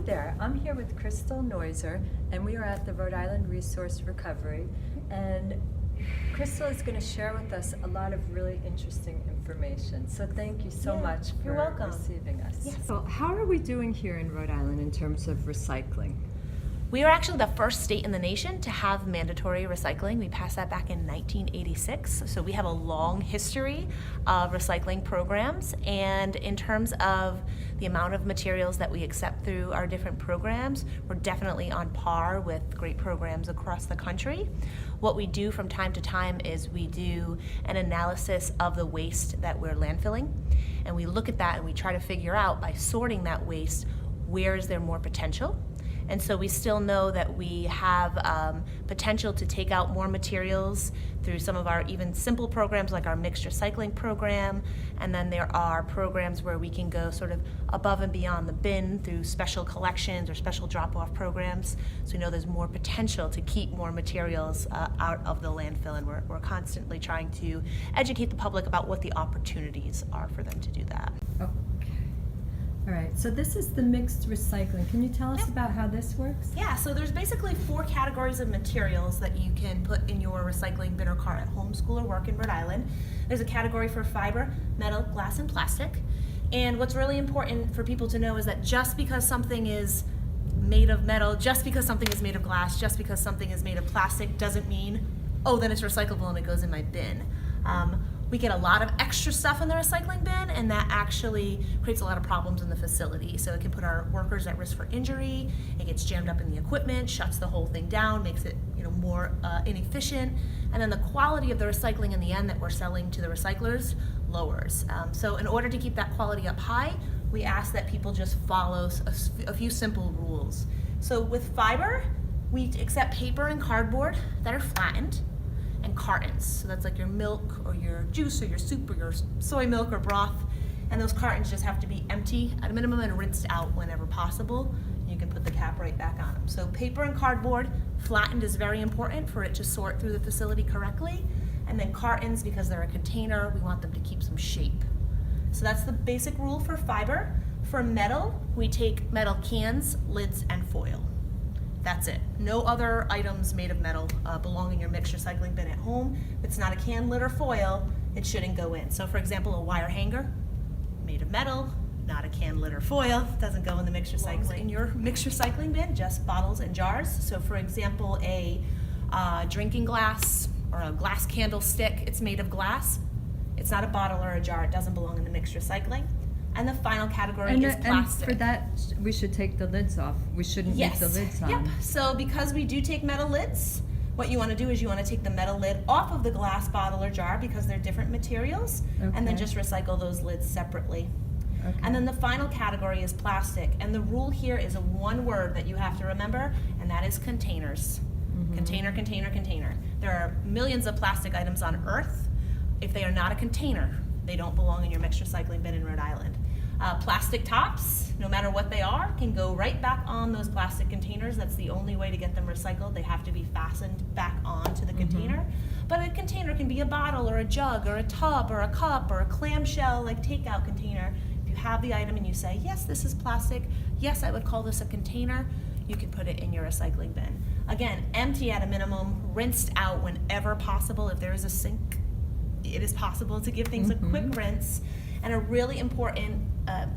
there. I'm here with Krystal Noiseux, and we are at the Rhode Island Resource Recovery. And Krystal is going to share with us a lot of really interesting information. So thank you so much for you're welcome. receiving us. Yes. So how are we doing here in Rhode Island in terms of recycling? We are actually the first state in the nation to have mandatory recycling. We passed that back in 1986. So we have a long history of recycling programs. And in terms of the amount of materials that we accept through our different programs, we're definitely on par with great programs across the country. What we do from time to time is we do an analysis of the waste that we're landfilling. And we look at that and we try to figure out, by sorting that waste, where is there more potential. And so we still know that we have potential to take out more materials through some of our even simple programs like our mixed recycling program. And then there are programs where we can go sort of above and beyond the bin through special collections or special drop-off programs. So we know there's more potential to keep more materials out of the landfill, and we're constantly trying to educate the public about what the opportunities are for them to do that. Okay. All right, so this is the mixed recycling. Can you tell us about how this works? Yeah, so there's basically 4 categories of materials that you can put in your recycling bin or cart at home, school, or work in Rhode Island. There's a category for fiber, metal, glass, and plastic. And what's really important for people to know is that just because something is made of metal, just because something is made of glass, just because something is made of plastic doesn't mean, oh, then it's recyclable and it goes in my bin. We get a lot of extra stuff in the recycling bin, and that actually creates a lot of problems in the facility. So it can put our workers at risk for injury, it gets jammed up in the equipment, shuts the whole thing down, makes it more inefficient, and then the quality of the recycling in the end that we're selling to the recyclers lowers. So in order to keep that quality up high, we ask that people just follow a few simple rules. So with fiber, we accept paper and cardboard that are flattened, and cartons. So that's like your milk or your juice or your soup or your soy milk or broth. And those cartons just have to be empty at a minimum and rinsed out whenever possible. You can put the cap right back on them. So paper and cardboard, flattened is very important for it to sort through the facility correctly. And then cartons, because they're a container, we want them to keep some shape. So that's the basic rule for fiber. For metal, we take metal cans, lids, and foil. That's it. No other items made of metal belong in your mixed recycling bin at home. If it's not a can, lid, or foil, it shouldn't go in. So for example, a wire hanger, made of metal, not a can, lid, or foil, doesn't go in the mixed recycling. In your mixed recycling bin, just bottles and jars. So for example, a drinking glass or a glass candlestick, it's made of glass. It's not a bottle or a jar. It doesn't belong in the mixed recycling. And the final category is plastic. And for that, we should take the lids off. We shouldn't leave the lids on. Yep. So because we do take metal lids, what you want to do is you want to take the metal lid off of the glass bottle or jar because they're different materials, and then just recycle those lids separately. Okay. And then the final category is plastic. And the rule here is a one word that you have to remember, and that is containers. Mm-hmm. Container, container, container. There are millions of plastic items on Earth. If they are not a container, they don't belong in your mixed recycling bin in Rhode Island. Plastic tops, no matter what they are, can go right back on those plastic containers. That's the only way to get them recycled. They have to be fastened back onto the container. But a container can be a bottle or a jug or a tub or a cup or a clamshell, like takeout container. If you have the item and you say, yes, this is plastic, yes, I would call this a container, you can put it in your recycling bin. Again, empty at a minimum, rinsed out whenever possible. If there is a sink, it is possible to give things a quick rinse. And a really important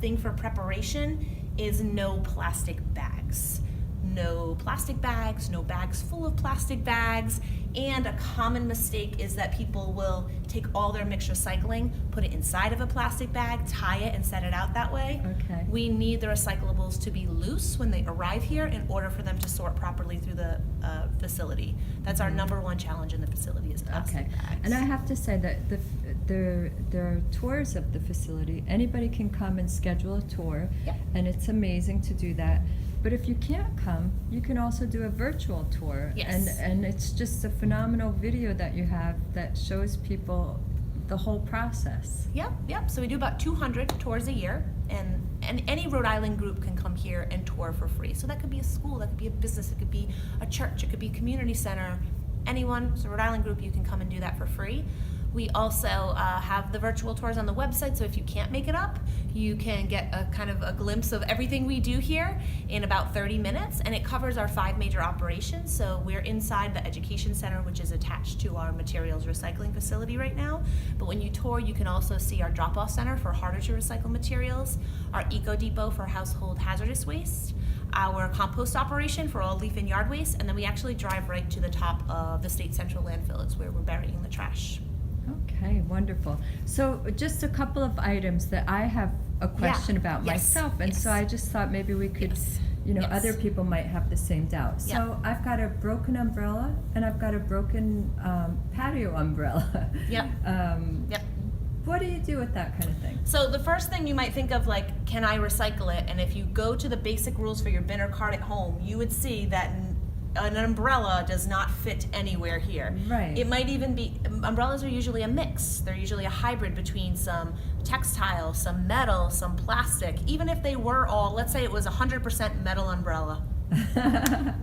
thing for preparation is no plastic bags. No plastic bags, no bags full of plastic bags. And a common mistake is that people will take all their mixed recycling, put it inside of a plastic bag, tie it, and set it out that way. Okay. We need the recyclables to be loose when they arrive here in order for them to sort properly through the facility. That's our number one challenge in the facility is plastic bags. And I have to say that there are tours of the facility. Anybody can come and schedule a tour, and it's amazing to do that. But if you can't come, you can also do a virtual tour. Yes. And it's just a phenomenal video that you have that shows people the whole process. Yep. So we do about 200 tours a year, and any Rhode Island group can come here and tour for free. So that could be a school, that could be a business, it could be a church, it could be a community center. Anyone, so Rhode Island group, you can come and do that for free. We also have the virtual tours on the website, so if you can't make it up, you can get a kind of a glimpse of everything we do here in about 30 minutes, and it covers our 5 major operations. So we're inside the education center, which is attached to our materials recycling facility right now. But when you tour, you can also see our drop-off center for harder to recycle materials, our eco depot for household hazardous waste, our compost operation for all leaf and yard waste, and then we actually drive right to the top of the state central landfill. It's where we're burying the trash. Okay, wonderful. So just a couple of items that I have a question about myself, and so I just thought maybe we could, other people might have the same doubt. So I've got a broken umbrella and I've got a broken patio umbrella. What do you do with that kind of thing? So the first thing you might think of, like, can I recycle it? And if you go to the basic rules for your bin or cart at home, you would see that an umbrella does not fit anywhere here. Right. It might even be, umbrellas are usually a mix. They're usually a hybrid between some textile, some metal, some plastic. Even if they were all, let's say it was 100% metal umbrella.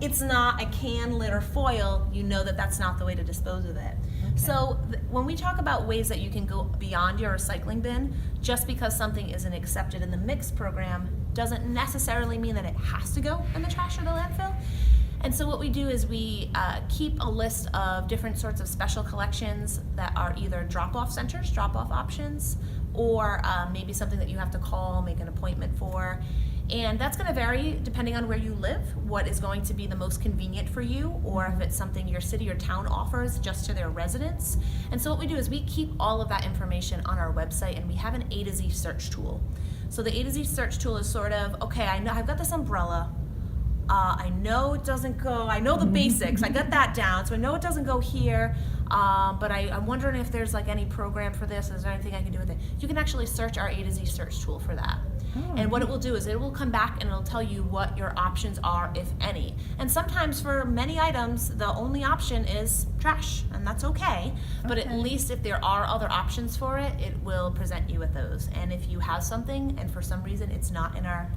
It's not a can, lid, or foil. You know that that's not the way to dispose of it. So when we talk about ways that you can go beyond your recycling bin, just because something isn't accepted in the mix program doesn't necessarily mean that it has to go in the trash or the landfill. And so what we do is we keep a list of different sorts of special collections that are either drop-off centers, drop-off options, or maybe something that you have to call, make an appointment for. And that's going to vary depending on where you live, what is going to be the most convenient for you, or if it's something your city or town offers just to their residents. And so what we do is we keep all of that information on our website, and we have an A to Z search tool. So the A to Z search tool is sort of, okay, I know I've got this umbrella. I know it doesn't go, I know the basics, I got that down, so I know it doesn't go here, but I'm wondering if there's like any program for this, is there anything I can do with it? You can actually search our A to Z search tool for that. And what it will do is it will come back and it'll tell you what your options are, if any. And sometimes for many items, the only option is trash, and that's okay. But at least if there are other options for it, it will present you with those. And if you have something and for some reason it's not in our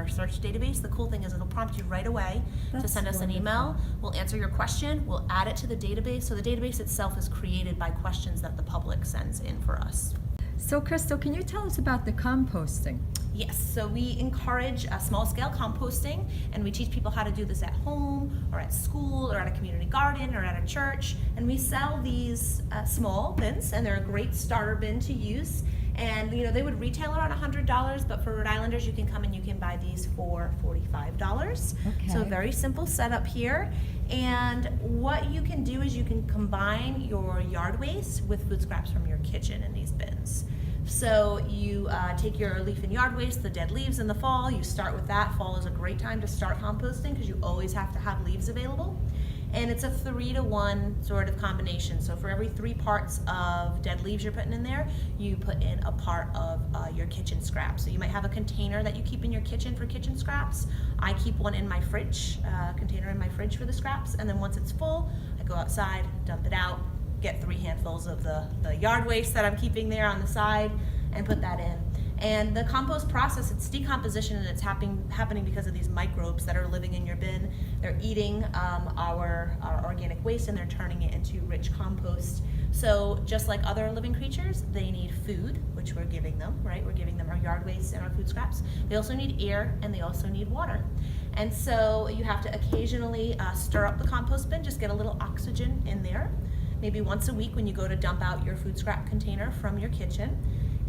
search database, the cool thing is it'll prompt you right away to send us an email. We'll answer your question, we'll add it to the database. So the database itself is created by questions that the public sends in for us. So Krystal, can you tell us about the composting? Yes, so we encourage small-scale composting, and we teach people how to do this at home or at school or at a community garden or at a church. And we sell these small bins, and they're a great starter bin to use. And they would retail around $100, but for Rhode Islanders, you can come and you can buy these for $45. Okay. So very simple setup here. And what you can do is you can combine your yard waste with food scraps from your kitchen in these bins. So you take your leaf and yard waste, the dead leaves in the fall, you start with that. Fall is a great time to start composting because you always have to have leaves available. And it's a 3-to-1 sort of combination. So for every 3 parts of dead leaves you're putting in there, you put in a part of your kitchen scraps. So you might have a container that you keep in your kitchen for kitchen scraps. I keep one in my fridge, container in my fridge for the scraps. And then once it's full, I go outside, dump it out, get 3 handfuls of the yard waste that I'm keeping there on the side, and put that in. And the compost process, it's decomposition, and it's happening because of these microbes that are living in your bin. They're eating our organic waste, and they're turning it into rich compost. So just like other living creatures, they need food, which we're giving them, right? We're giving them our yard waste and our food scraps. They also need air, and they also need water. And so you have to occasionally stir up the compost bin, just get a little oxygen in there. Maybe once a week when you go to dump out your food scrap container from your kitchen.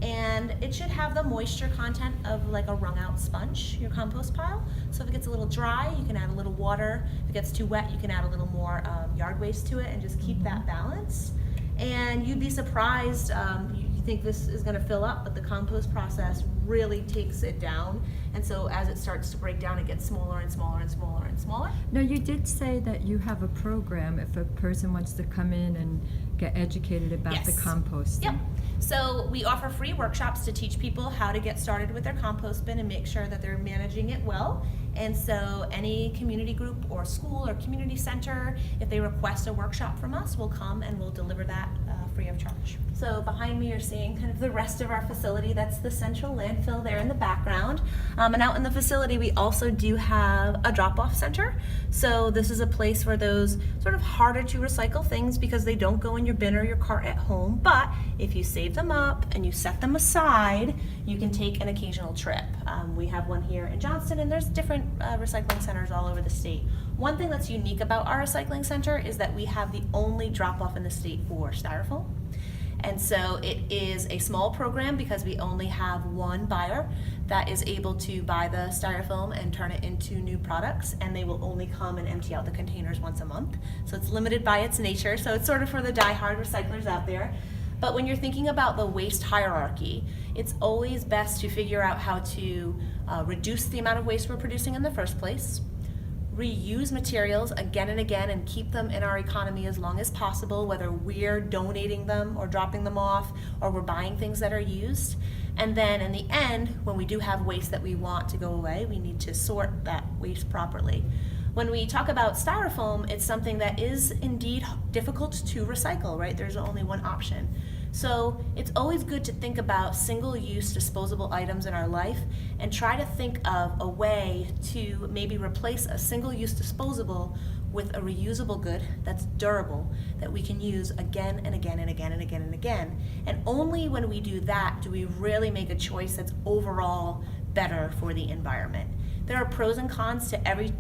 And it should have the moisture content of like a wrung out sponge, your compost pile. So if it gets a little dry, you can add a little water. If it gets too wet, you can add a little more yard waste to it and just keep that balance. And you'd be surprised, you think this is gonna fill up, but the compost process really takes it down. And so as it starts to break down, it gets smaller and smaller and smaller and smaller. Now, you did say that you have a program if a person wants to come in and get educated about the composting. Yep. So we offer free workshops to teach people how to get started with their compost bin and make sure that they're managing it well. And so any community group or school or community center, if they request a workshop from us, we'll come and we'll deliver that free of charge. So behind me you're seeing kind of the rest of our facility. That's the central landfill there in the background. And out in the facility we also do have a drop-off center. So this is a place where those sort of harder to recycle things, because they don't go in your bin or your cart at home, but if you save them up and you set them aside, you can take an occasional trip. We have one here in Johnston, and there's different recycling centers all over the state. One thing that's unique about our recycling center is that we have the only drop-off in the state for styrofoam. And so it is a small program because we only have one buyer that is able to buy the styrofoam and turn it into new products, and they will only come and empty out the containers once a month. So it's limited by its nature, so it's sort of for the die-hard recyclers out there. But when you're thinking about the waste hierarchy, it's always best to figure out how to reduce the amount of waste we're producing in the first place, reuse materials again and again and keep them in our economy as long as possible, whether we're donating them or dropping them off or we're buying things that are used. And then in the end, when we do have waste that we want to go away, we need to sort that waste properly. When we talk about styrofoam, it's something that is indeed difficult to recycle, right? There's only one option. So it's always good to think about single-use disposable items in our life and try to think of a way to maybe replace a single-use disposable with a reusable good that's durable, that we can use again and again and again and again and again. And only when we do that do we really make a choice that's overall better for the environment. There are pros and cons to every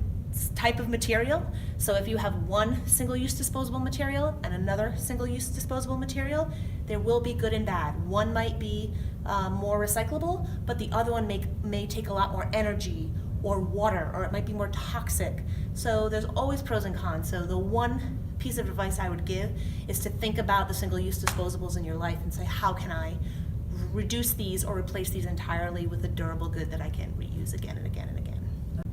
type of material. So if you have one single-use disposable material and another single-use disposable material, there will be good and bad. One might be more recyclable, but the other one may take a lot more energy or water, or it might be more toxic. So there's always pros and cons. So the one piece of advice I would give is to think about the single-use disposables in your life and say, how can I reduce these or replace these entirely with a durable good that I can reuse again and again and again.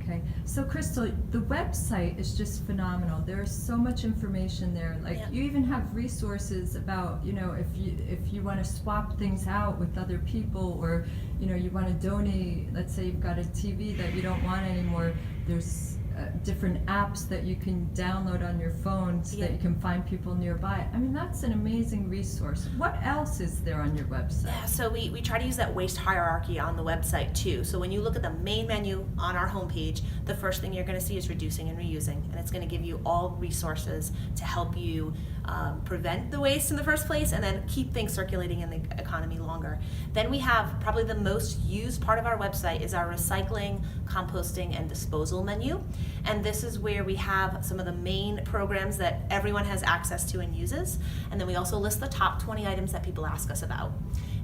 Okay, so Krystal, the website is just phenomenal. There's so much information there. Like Yeah. you even have resources about, if you want to swap things out with other people, or you want to donate. Let's say you've got a TV that you don't want anymore. There's different apps that you can download on your phone so that you can find people nearby. I mean, that's an amazing resource. What else is there on your website? Yeah, so we try to use that waste hierarchy on the website too. So when you look at the main menu on our homepage, the first thing you're going to see is reducing and reusing, and it's going to give you all resources to help you prevent the waste in the first place and then keep things circulating in the economy longer. Then we have probably the most used part of our website is our recycling, composting, and disposal menu. And this is where we have some of the main programs that everyone has access to and uses. And then we also list the top 20 items that people ask us about.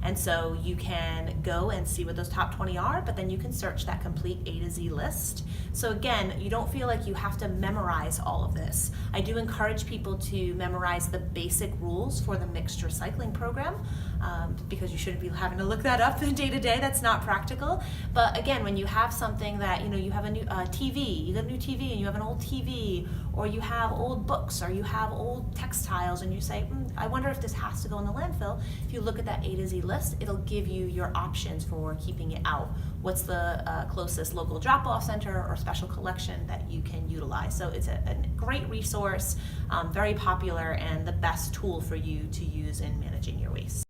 And so you can go and see what those top 20 are, but then you can search that complete A to Z list. So again, you don't feel like you have to memorize all of this. I do encourage people to memorize the basic rules for the mixed recycling program, because you shouldn't be having to look that up day to day. That's not practical. But again, when you have something that, you have a new TV, you got a new TV and you have an old TV, or you have old books, or you have old textiles, and you say, I wonder if this has to go in the landfill. If you look at that A to Z list, it'll give you your options for keeping it out. What's the closest local drop-off center or special collection that you can utilize? So it's a great resource, very popular, and the best tool for you to use in managing your waste.